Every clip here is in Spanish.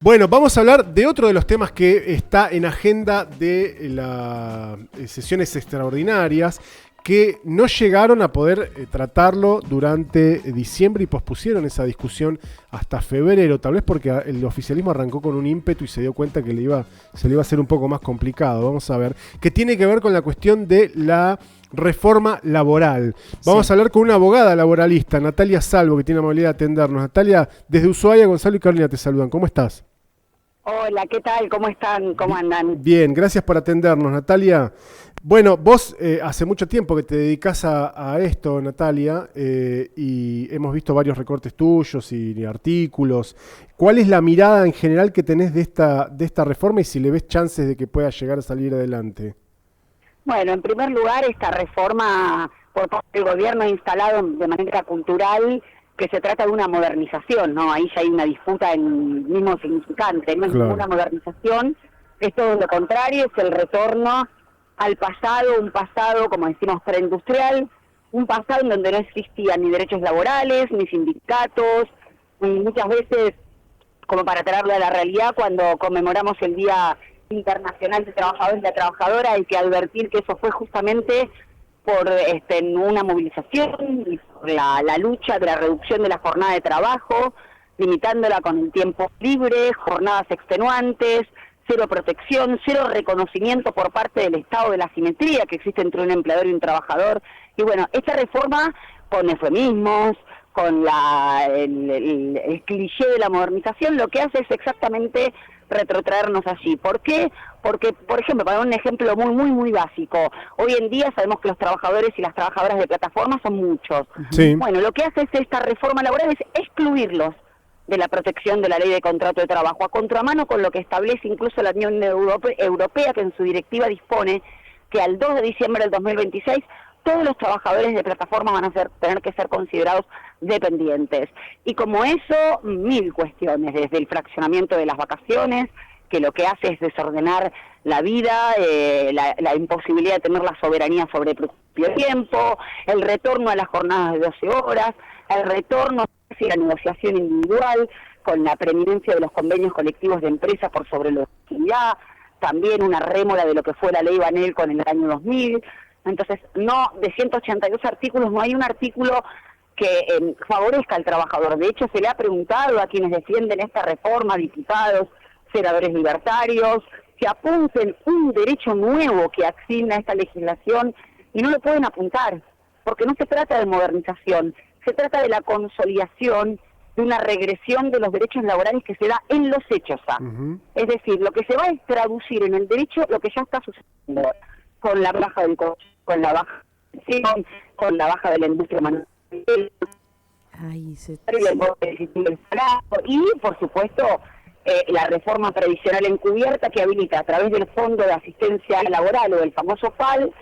Bueno, vamos a hablar de otro de los temas que está en agenda de las sesiones extraordinarias que no llegaron a poder tratarlo durante diciembre y pospusieron esa discusión hasta febrero, tal vez porque el oficialismo arrancó con un ímpetu y se dio cuenta que se le iba a hacer un poco más complicado. Vamos a ver, que tiene que ver con la cuestión de la reforma laboral. Vamos a hablar con una abogada laboralista, Natalia Salvo, que tiene la amabilidad de atendernos. Natalia, desde Ushuaia, Gonzalo y Carolina te saludan. ¿Cómo estás? Hola, ¿qué tal? ¿Cómo están? ¿Cómo andan? Bien, gracias por atendernos, Natalia. Bueno, vos hace mucho tiempo que te dedicás a esto, Natalia, y hemos visto varios recortes tuyos y artículos. ¿Cuál es la mirada en general que tenés de esta reforma y si le ves chances de que pueda llegar a salir adelante? Bueno, en primer lugar, esta reforma por parte del gobierno ha instalado de manera cultural que se trata de una modernización, ¿no? Ahí ya hay una disputa en el mismo significante, no es Claro. ninguna modernización, es todo lo contrario, es el retorno al pasado, un pasado, como decimos, preindustrial, un pasado en donde no existían ni derechos laborales, ni sindicatos, y muchas veces, como para traerlo a la realidad, cuando conmemoramos el Día Internacional de Trabajadores y la Trabajadora, hay que advertir que eso fue justamente por una movilización y por la lucha de la reducción de la jornada de trabajo, limitándola con el tiempo libre, jornadas extenuantes, cero protección, cero reconocimiento por parte del Estado de la asimetría que existe entre un empleador y un trabajador. Y bueno, esta reforma con eufemismos, con el cliché de la modernización, lo que hace es exactamente retrotraernos allí. ¿Por qué? Porque, por ejemplo, para un ejemplo muy básico, hoy en día sabemos que los trabajadores y las trabajadoras de plataformas son muchos. Sí. Bueno, lo que hace es esta reforma laboral es excluirlos de la protección de la ley de contrato de trabajo, a contramano con lo que establece incluso la Unión Europea, que en su directiva dispone que al 2 de diciembre del 2026 todos los trabajadores de plataforma van a tener que ser considerados dependientes. Y como eso, mil cuestiones, desde el fraccionamiento de las vacaciones, que lo que hace es desordenar la vida, la imposibilidad de tener la soberanía sobre el propio tiempo, el retorno a las jornadas de 12 horas, el retorno a la negociación individual, con la preeminencia de los convenios colectivos de empresa por sobre la actividad, también una rémora de lo que fue la ley Banel con el año 2000. Entonces, no, de 182 artículos, no hay un artículo que favorezca al trabajador. De hecho, se le ha preguntado a quienes defienden esta reforma, diputados, senadores libertarios, que apunten un derecho nuevo que asigna esta legislación y no lo pueden apuntar, porque no se trata de modernización, se trata de la consolidación de una regresión de los derechos laborales que se da en los hechos. Es decir, lo que se va es traducir en el derecho lo que ya está sucediendo, con la baja del coche, con la baja con la baja de la industria manufacturera, y por supuesto la reforma previsional encubierta que habilita a través del Fondo de Asistencia Laboral o del famoso FAL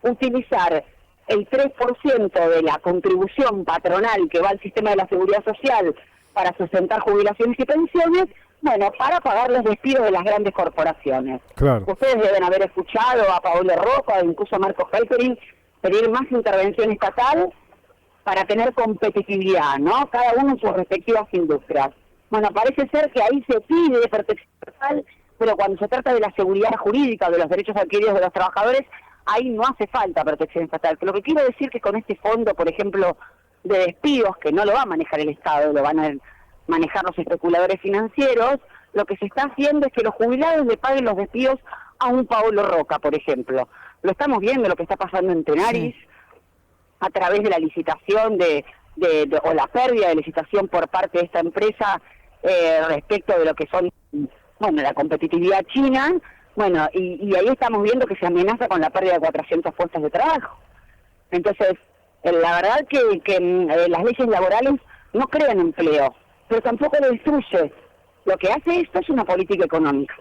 utilizar el 3% de la contribución patronal que va al sistema de la seguridad social para sustentar jubilaciones y pensiones, bueno, para pagar los despidos de las grandes corporaciones. Claro. Ustedes deben haber escuchado a Paolo Roca, incluso a Marco Helpering, pedir más intervención estatal para tener competitividad, ¿no? Cada uno en sus respectivas industrias. Bueno, parece ser que ahí se pide protección estatal, pero cuando se trata de la seguridad jurídica, de los derechos adquiridos de los trabajadores, ahí no hace falta protección estatal. Lo que quiero decir que con este fondo, por ejemplo, de despidos, que no lo va a manejar el Estado, lo van a manejar los especuladores financieros, lo que se está haciendo es que los jubilados le paguen los despidos a un Paolo Roca, por ejemplo. Lo estamos viendo lo que está pasando en Tenaris, sí, a través de la licitación o la pérdida de licitación por parte de esta empresa respecto de lo que son, bueno, la competitividad china. Bueno, y ahí estamos viendo que se amenaza con la pérdida de 400 puestos de trabajo. Entonces, la verdad que las leyes laborales no crean empleo, pero tampoco lo destruye. Lo que hace esto es una política económica.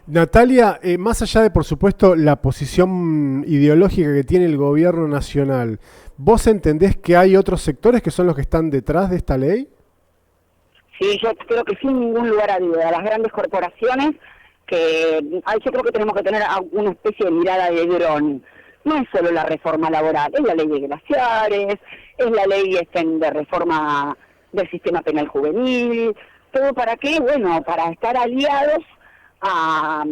Natalia, más allá de, por supuesto, la posición ideológica que tiene el gobierno nacional, ¿vos entendés que hay otros sectores que son los que están detrás de esta ley? Sí, yo creo que sin ningún lugar a duda. Las grandes corporaciones, yo creo que tenemos que tener una especie de mirada de dron. No es solo la reforma laboral, es la ley de glaciares, es la ley de reforma del sistema penal juvenil, ¿Todo para qué? Bueno, para estar aliados a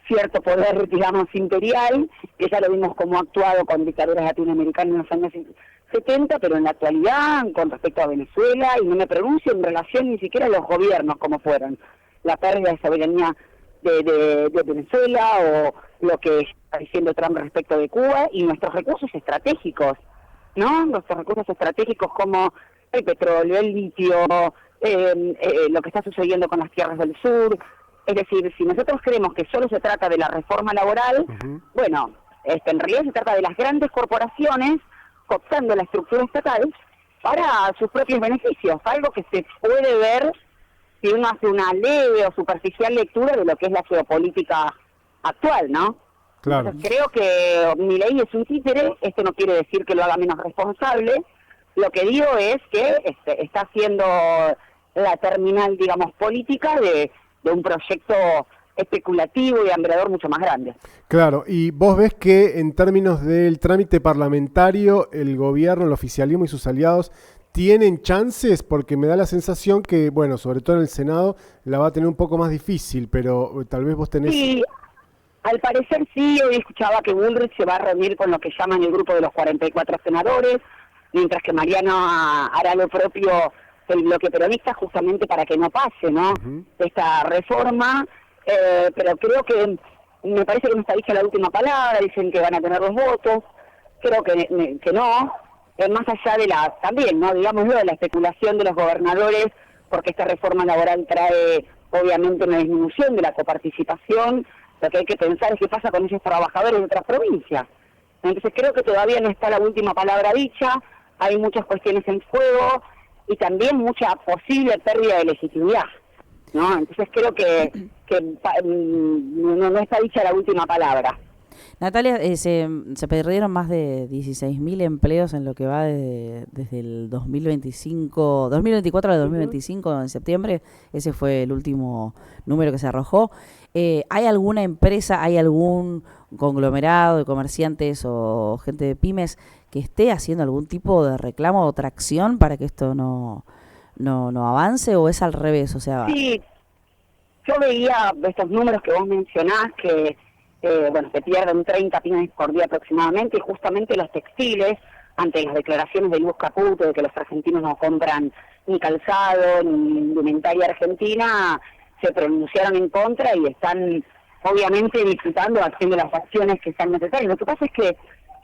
cierto poder, digamos, imperial, que ya lo vimos cómo ha actuado con dictaduras latinoamericanas en los años 70, pero en la actualidad, con respecto a Venezuela, y no me pronuncio en relación ni siquiera a los gobiernos como fueron, la pérdida de soberanía de Venezuela o lo que está diciendo Trump respecto de Cuba y nuestros recursos estratégicos, ¿no? Nuestros recursos estratégicos como el petróleo, el litio, lo que está sucediendo con las tierras del sur. Es decir, si nosotros creemos que solo se trata de la reforma laboral, bueno, en realidad se trata de las grandes corporaciones cooptando la estructura estatal para sus propios beneficios, algo que se puede ver si uno hace una leve o superficial lectura de lo que es la geopolítica actual, ¿no? Claro. Entonces, creo que Milei es un títere, esto no quiere decir que lo haga menos responsable, lo que digo es que está haciendo la terminal, digamos, política de un proyecto especulativo y hambreador mucho más grande. Claro, y vos ves que en términos del trámite parlamentario, el gobierno, el oficialismo y sus aliados tienen chances, porque me da la sensación que, bueno, sobre todo en el Senado, la va a tener un poco más difícil, pero tal vez vos tenés... Sí, al parecer sí, hoy escuchaba que Bullrich se va a reunir con lo que llaman el grupo de los 44 senadores, mientras que Mariano hará lo propio el bloque peronista justamente para que no pase, ¿no? Esta reforma, pero creo que, me parece que no está dicha la última palabra, dicen que van a tener los votos, creo que no, más allá de también, ¿no? Digámoslo, de la especulación de los gobernadores, porque esta reforma laboral trae obviamente una disminución de la coparticipación, lo que hay que pensar es qué pasa con esos trabajadores de otras provincias. Entonces creo que todavía no está la última palabra dicha, hay muchas cuestiones en juego y también mucha posible pérdida de legitimidad, ¿no? Entonces creo que no está dicha la última palabra. Natalia, se perdieron más de 16.000 empleos en lo que va desde el 2024 al 2025, en septiembre. Ese fue el último número que se arrojó. ¿Hay alguna empresa, hay algún conglomerado de comerciantes o gente de pymes que esté haciendo algún tipo de reclamo o tracción para que esto no avance, o es al revés? O sea, sí, yo veía estos números que vos mencionás que se pierden 30 pymes por día aproximadamente, y justamente los textiles, ante las declaraciones de Luis Caputo de que los argentinos no compran ni calzado ni indumentaria argentina, se pronunciaron en contra y están obviamente disfrutando, haciendo las acciones que sean necesarias. Lo que pasa es que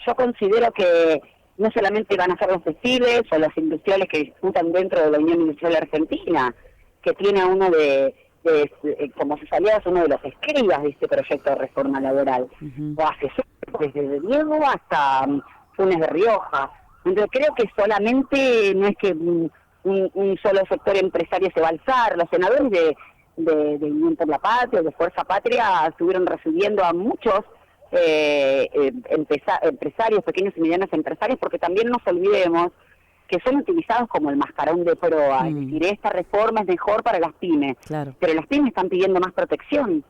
yo considero que no solamente van a ser los textiles o los industriales que disputan dentro de la Unión Industrial Argentina, que tiene uno como sus aliados, uno de los escribas de este proyecto de reforma laboral, o asesores, desde Diego hasta Funes de Rioja. Entonces creo que solamente no es que un solo sector empresario se va a alzar. Los senadores de Unión por la Patria, de Fuerza Patria, estuvieron recibiendo a muchos empresarios, pequeños y medianos empresarios, porque también nos olvidemos que son utilizados como el mascarón de proa. Es decir, esta reforma es mejor para las pymes, claro, pero las pymes están pidiendo más protección.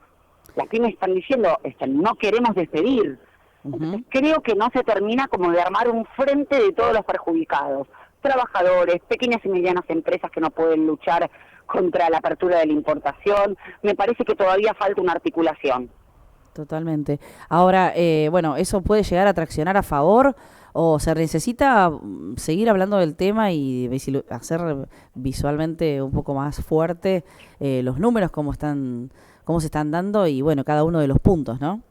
Las pymes están diciendo, no queremos despedir. Entonces, creo que no se termina como de armar un frente de todos los perjudicados. Trabajadores, pequeñas y medianas empresas que no pueden luchar contra la apertura de la importación. Me parece que todavía falta una articulación. Totalmente. Ahora, ¿eso puede llegar a traccionar a favor o se necesita seguir hablando del tema y hacer visualmente un poco más fuerte los números, cómo se están dando y, cada uno de los puntos, ¿no?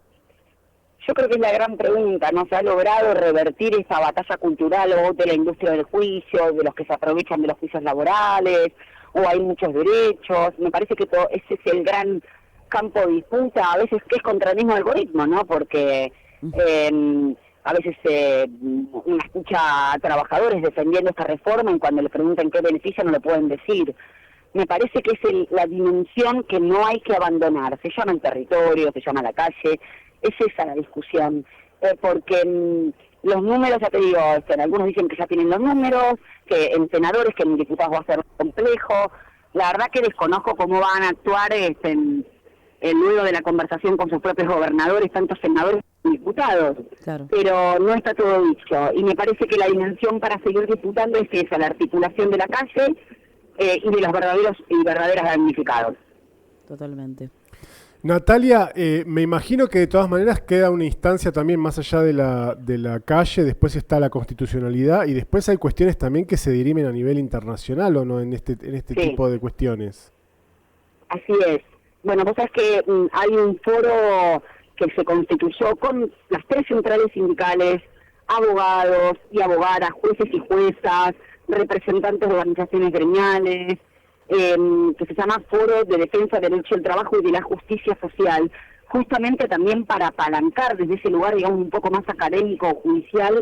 Yo creo que es la gran pregunta, ¿no? ¿Se ha logrado revertir esa batalla cultural o de la industria del juicio, de los que se aprovechan de los juicios laborales, o hay muchos derechos? Me parece que ese es el gran campo de disputa, a veces que es contra el mismo algoritmo, ¿no? Porque a veces uno escucha a trabajadores defendiendo esta reforma y cuando le preguntan qué beneficia no lo pueden decir. Me parece que es la dimensión que no hay que abandonar. Se llama el territorio, se llama la calle, es esa la discusión. Porque los números, ya te digo, algunos dicen que ya tienen los números, que en senadores, que en diputados va a ser complejo. La verdad que desconozco cómo van a actuar luego de la conversación con sus propios gobernadores, tanto senadores como diputados. Claro. Pero no está todo dicho. Y me parece que la dimensión para seguir disputando es esa, la articulación de la calle, y de los verdaderos y verdaderas damnificados. Totalmente. Natalia, me imagino que de todas maneras queda una instancia también más allá de la calle, después está la constitucionalidad y después hay cuestiones también que se dirimen a nivel internacional, ¿o no? En este Sí. tipo de cuestiones. Así es. Bueno, vos sabés que hay un foro que se constituyó con las 3 centrales sindicales, abogados y abogadas, jueces y juezas, representantes de organizaciones gremiales, que se llama Foro de Defensa del Derecho al Trabajo y de la Justicia Social, justamente también para apalancar desde ese lugar, digamos, un poco más académico o judicial,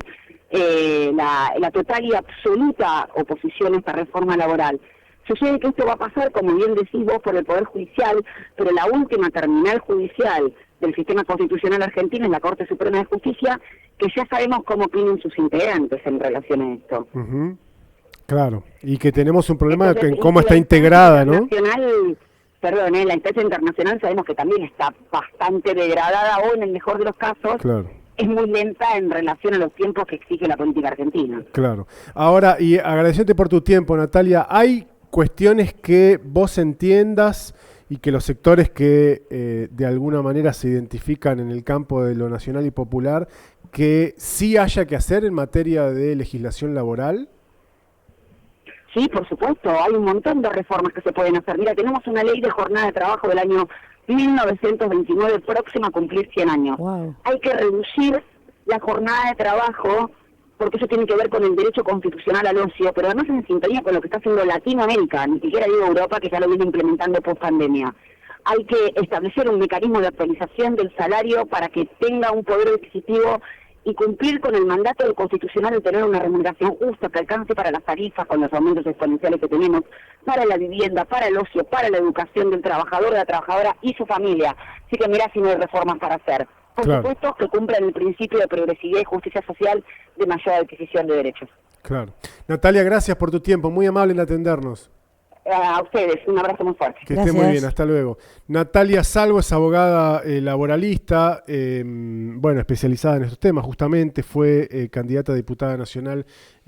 la total y absoluta oposición a esta reforma laboral. Sucede que esto va a pasar, como bien decís vos, por el Poder Judicial, pero la última terminal judicial del sistema constitucional argentino es la Corte Suprema de Justicia, que ya sabemos cómo opinan sus integrantes en relación a esto. Uh-huh. Claro, y que tenemos un problema Entonces, en cómo la está integrada, ¿no? La instancia internacional sabemos que también está bastante degradada o, en el mejor de los casos, Claro. es muy lenta en relación a los tiempos que exige la política argentina. Claro. Ahora, y agradecerte por tu tiempo, Natalia, ¿hay cuestiones que vos entiendas y que los sectores que de alguna manera se identifican en el campo de lo nacional y popular, que sí haya que hacer en materia de legislación laboral? Sí, por supuesto, hay un montón de reformas que se pueden hacer. Mira, tenemos una ley de jornada de trabajo del año 1929 próxima a cumplir 100 años. Wow. Hay que reducir la jornada de trabajo, porque eso tiene que ver con el derecho constitucional al ocio, pero además en sintonía con lo que está haciendo Latinoamérica, ni siquiera digo Europa, que ya lo viene implementando post pandemia. Hay que establecer un mecanismo de actualización del salario para que tenga un poder adquisitivo y cumplir con el mandato del constitucional de tener una remuneración justa que alcance para las tarifas con los aumentos exponenciales que tenemos, para la vivienda, para el ocio, para la educación del trabajador, de la trabajadora y su familia. Así que mirá si no hay reformas para hacer. Por supuesto que cumplan el principio de progresividad y justicia social de mayor adquisición de derechos. Claro. Natalia, gracias por tu tiempo, muy amable en atendernos. A ustedes, un abrazo muy fuerte. Que esté muy bien, hasta luego. Natalia Salvo es abogada laboralista, bueno, especializada en estos temas, justamente fue candidata a diputada nacional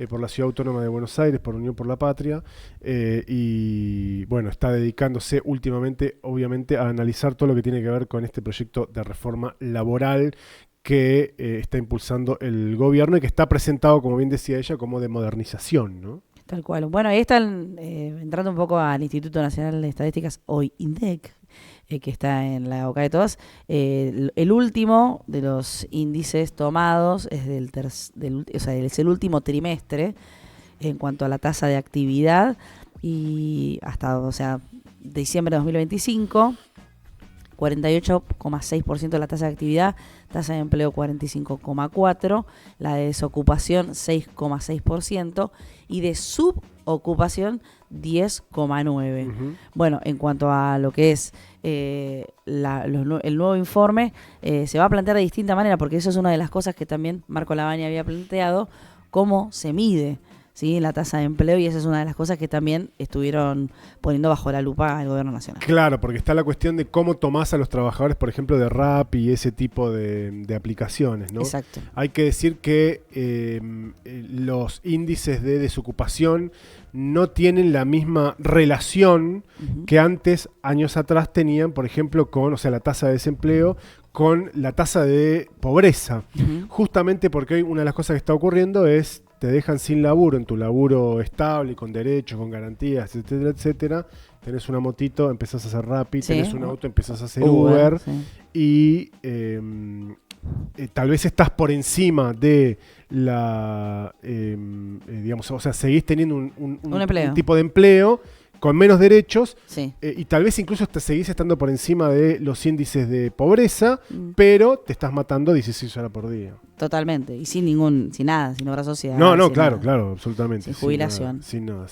por la Ciudad Autónoma de Buenos Aires, por Unión por la Patria, y bueno, está dedicándose últimamente, obviamente, a analizar todo lo que tiene que ver con este proyecto de reforma laboral que está impulsando el gobierno y que está presentado, como bien decía ella, como de modernización, ¿no? Tal cual. Bueno, ahí están entrando un poco al Instituto Nacional de Estadísticas, hoy INDEC, que está en la boca de todas. El último de los índices tomados es es el último trimestre en cuanto a la tasa de actividad y hasta, diciembre de 2025. 48,6% de la tasa de actividad, tasa de empleo 45,4%, la de desocupación 6,6% y de subocupación 10,9%. Uh-huh. Bueno, en cuanto a lo que es el nuevo informe, se va a plantear de distinta manera, porque eso es una de las cosas que también Marco Lavagna había planteado, cómo se mide, ¿sí?, la tasa de empleo, y esa es una de las cosas que también estuvieron poniendo bajo la lupa el gobierno nacional. Claro, porque está la cuestión de cómo tomás a los trabajadores, por ejemplo, de Rappi y ese tipo de aplicaciones, ¿no? Exacto. Hay que decir que los índices de desocupación no tienen la misma relación que antes, años atrás, tenían, por ejemplo, con, la tasa de desempleo con la tasa de pobreza. Justamente porque hoy una de las cosas que está ocurriendo es te dejan sin laburo, en tu laburo estable, con derechos, con garantías, etcétera, etcétera. Tenés una motito, empezás a hacer Rappi, sí. Tenés un auto, empezás a hacer Uber sí. Y tal vez estás por encima de la, seguís teniendo un tipo de empleo con menos derechos, sí. Y tal vez incluso seguís estando por encima de los índices de pobreza, pero te estás matando 16 horas por día. Totalmente, y sin nada, sin obra social. No, claro, absolutamente. Sin jubilación. Sin nada.